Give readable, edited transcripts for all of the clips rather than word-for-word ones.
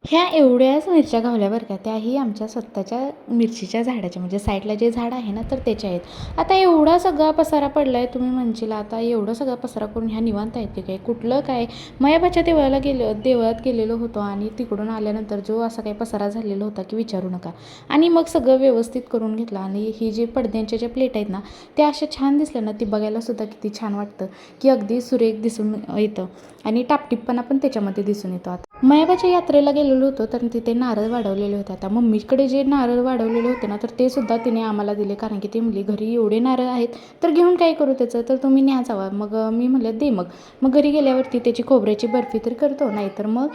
ह्या एवढ्याच मिरच्या घावल्या बरं का, त्याही आमच्या स्वतःच्या मिरचीच्या झाडाच्या, म्हणजे साईडला जे झाड आहे ना तर त्याचे आहेत. आता एवढा सगळा पसारा पडला आहे, तुम्ही म्हणशील आता एवढं सगळा पसारा करून ह्या निवांत आहेत की काय, कुठलं काय. मयाबाच्या देवळात गेलेलो होतो आणि तिकडून आल्यानंतर जो असा काही पसारा झालेला होता की विचारू नका. आणि मग सगळं व्यवस्थित करून घेतलं आणि ही जी पडद्यांच्या ज्या प्लेट आहेत ना त्या अशा छान दिसल्या ना, ती बघायलासुद्धा किती छान वाटतं की अगदी सुरेख दिसून येतं आणि टापटिपपणा पण त्याच्यामध्ये दिसून येतो. आता मयाबाच्या यात्रेला गेलेलो होतो तर तिथे नारळ वाढवलेले होते. आता मम्मीकडे जे नारळ वाढवलेले होते ना तर ते सुद्धा तिने आम्हाला दिले, कारण की ती म्हणली घरी एवढे नारळ आहेत तर घेऊन काय करू त्याचं, तर तुम्ही न्या जावा. मग मी म्हणलं दे मग घरी गेल्यावरती त्याची खोबऱ्याची बर्फी तर करतो, नाहीतर मग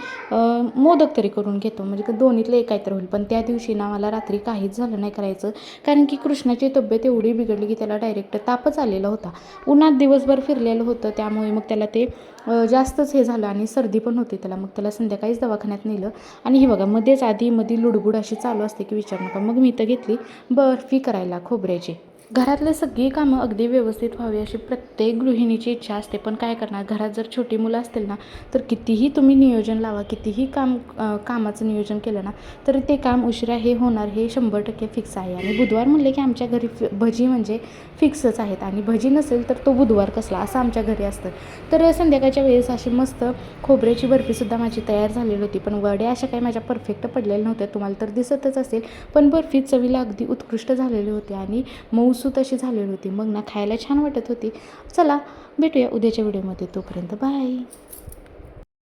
मोदक तरी करून घेतो, म्हणजे दोन्हीतलं एक काहीतरी होईल. पण त्या दिवशी ना मला रात्री काहीच झालं नाही करायचं, कारण की कृष्णाची तब्येत एवढी बिघडली की त्याला डायरेक्ट तापच आलेला होता. उन्हात दिवसभर फिरलेलं होतं त्यामुळे मग त्याला ते जास्तच हे झालं आणि सर्दी पण होती त्याला. मग त्याला संध्याकाळीच दवाखान्यात नेलं आणि हे बघा मध्येच आधीमध्ये लुडबुड अशी चालू असते की विचारू नका. मग मी तर घेतली बर्फी करायला खोबऱ्याची. घरातले सगळी कामं अगदी व्यवस्थित व्हावी अशी प्रत्येक गृहिणीची इच्छा असते, पण काय करणार, घरात जर छोटी मुलं असतील ना तर कितीही तुम्ही नियोजन लावा, कितीही कामाचं नियोजन केलं ना तरी ते काम उशिरा हे होणार, हे 100% फिक्स आहे. आणि बुधवार म्हणले की आमच्या घरी भजी म्हणजे फिक्सच आहेत, आणि भजी नसेल तर तो बुधवार कसला असं आमच्या घरी असतं. तर संध्याकाळच्या वेळेस अशी मस्त खोबऱ्याची बर्फीसुद्धा माझी तयार झालेली होती, पण वड्या अशा काही माझ्या परफेक्ट पडलेल्या नव्हत्या, तुम्हाला तर दिसतच असेल. पण बर्फी चवीला अगदी उत्कृष्ट झालेली होती आणि मऊसूत अशी झालेली होती, मग ना खायला छान वाटत होती. चला भेटूया उद्याच्या व्हिडिओमध्ये, तोपर्यंत बाय.